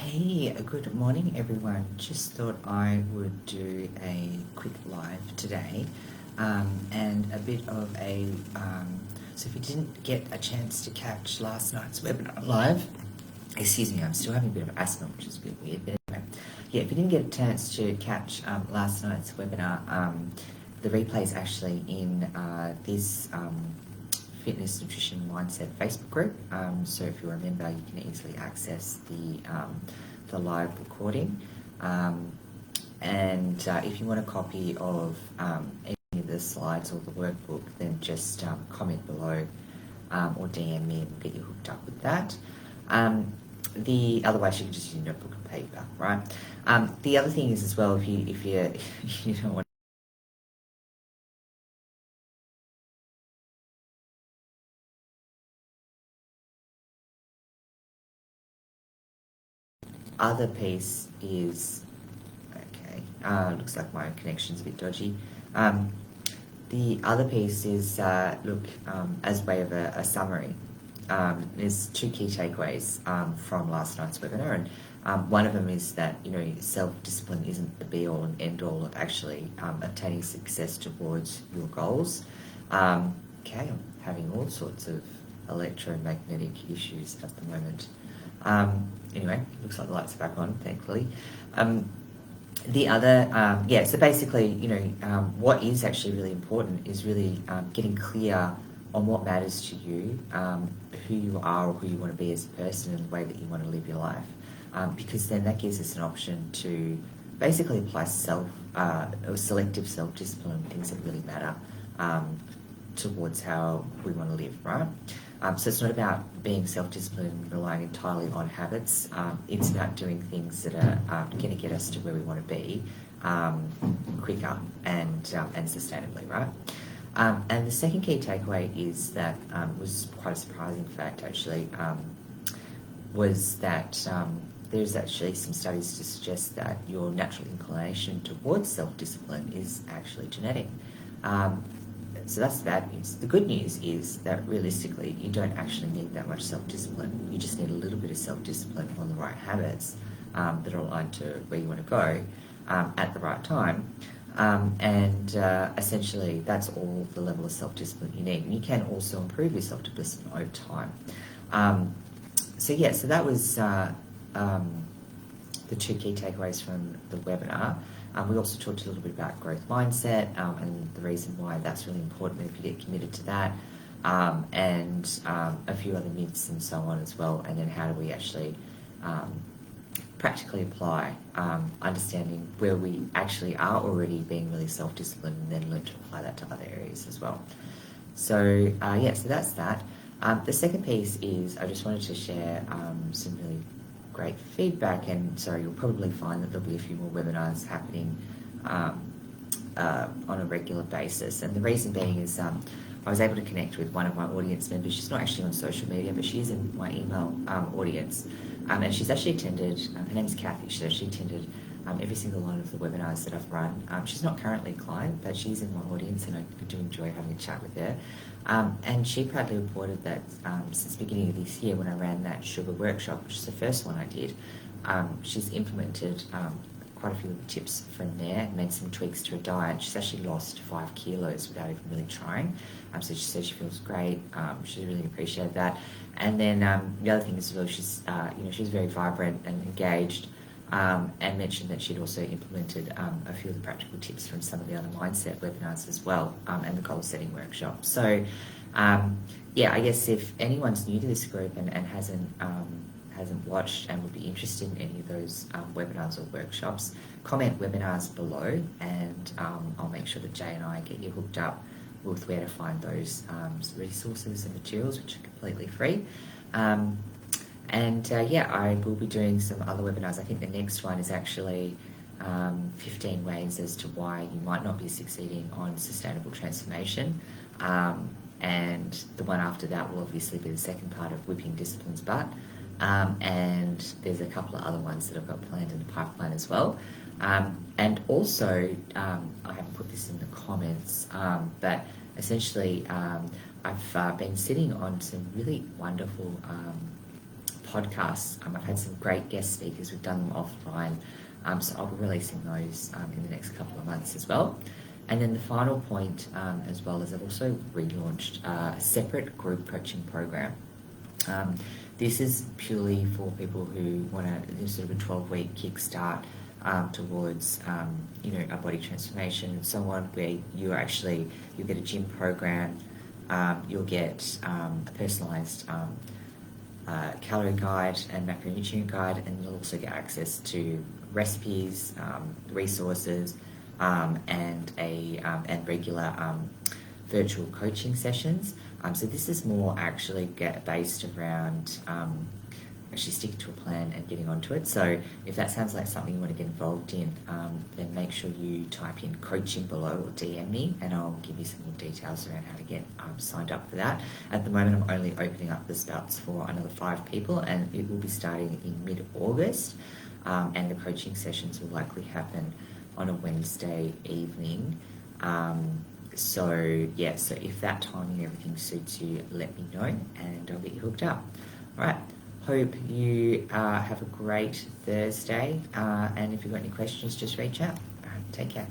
Hey, good morning everyone. Just thought I would do a quick live today and a bit of a, so if you didn't get a chance to catch last night's webinar live, excuse me, I'm still having a bit of asthma, which is a bit weird, but anyway, yeah, if you didn't get a chance to catch last night's webinar, the replay is actually in this Fitness, Nutrition, Mindset Facebook group. So if you're a member, you can easily access the live recording. And if you want a copy of any of the slides or the workbook, then just comment below or DM me and we'll get you hooked up with that. Otherwise you can just use your notebook and paper, right? The other thing is as well, if you you don't want other piece is, okay, looks like my connection's a bit dodgy. The other piece is, as way of a summary, there's two key takeaways from last night's webinar, and one of them is that, self-discipline isn't the be-all and end-all of actually attaining success towards your goals. Okay, I'm having all sorts of electromagnetic issues at the moment. Anyway, looks like the lights are back on, thankfully. The other, so basically, what is actually really important is really getting clear on what matters to you, who you are or who you want to be as a person and the way that you want to live your life. Because then that gives us an option to basically apply selective self-discipline, things that really matter towards how we want to live, right? So it's not about being self-disciplined and relying entirely on habits. It's about doing things that are going to get us to where we want to be quicker and sustainably, right? And the second key takeaway is that was quite a surprising fact actually, was that there's actually some studies to suggest that your natural inclination towards self-discipline is actually genetic. So that's the bad news. The good news is that realistically, you don't actually need that much self-discipline. You just need a little bit of self-discipline on the right habits that are aligned to where you want to go at the right time. Essentially, that's all the level of self-discipline you need. And you can also improve your self-discipline over time. So that was the two key takeaways from the webinar. We also talked a little bit about growth mindset and the reason why that's really important if you get committed to that, and a few other myths and so on as well, and then how do we actually practically apply understanding where we actually are already being really self-disciplined and then learn to apply that to other areas as well. So so that's that. The second piece is I just wanted to share some really great feedback, and sorry, you'll probably find that there'll be a few more webinars happening on a regular basis, and the reason being is I was able to connect with one of my audience members. She's not actually on social media, but she is in my email audience, and she's actually attended, her name's Kathy, she actually attended every single one of the webinars that I've run. She's not currently a client, but she's in my audience and I do enjoy having a chat with her. And she proudly reported that since the beginning of this year, when I ran that sugar workshop, which is the first one I did, she's implemented quite a few of the tips from there, made some tweaks to her diet. She's actually lost 5 kilos without even really trying. So she said she feels great. She really appreciated that. And then the other thing is, well, she's she's very vibrant and engaged. And mentioned that she'd also implemented a few of the practical tips from some of the other mindset webinars as well, and the goal setting workshop. So, I guess if anyone's new to this group and hasn't watched and would be interested in any of those webinars or workshops, comment webinars below, and I'll make sure that Jay and I get you hooked up with where to find those resources and materials, which are completely free. I will be doing some other webinars. I think the next one is actually 15 ways as to why you might not be succeeding on sustainable transformation. And the one after that will obviously be the second part of whipping discipline's butt. And there's a couple of other ones that I've got planned in the pipeline as well. And also, I haven't put this in the comments, but essentially I've been sitting on some really wonderful podcasts. I've had some great guest speakers. We've done them offline. So I'll be releasing those in the next couple of months as well. And then the final point as well is I've also relaunched a separate group coaching program. This is purely for people who want to do sort of a 12-week kickstart towards a body transformation, someone where you'll get a gym program, you'll get a personalised calorie guide and macronutrient guide, and you'll also get access to recipes, resources, and regular virtual coaching sessions. So this is more actually based around actually sticking to a plan and getting onto it. So if that sounds like something you want to get involved in, then make sure you type in coaching below or DM me, and I'll give you some more details around how to get signed up for that. At the moment, I'm only opening up the spots for another 5 people, and it will be starting in mid-August, and the coaching sessions will likely happen on a Wednesday evening. So if that timing and everything suits you, let me know and I'll get you hooked up. All right. Hope you have a great Thursday. And if you've got any questions, just reach out. All right, take care.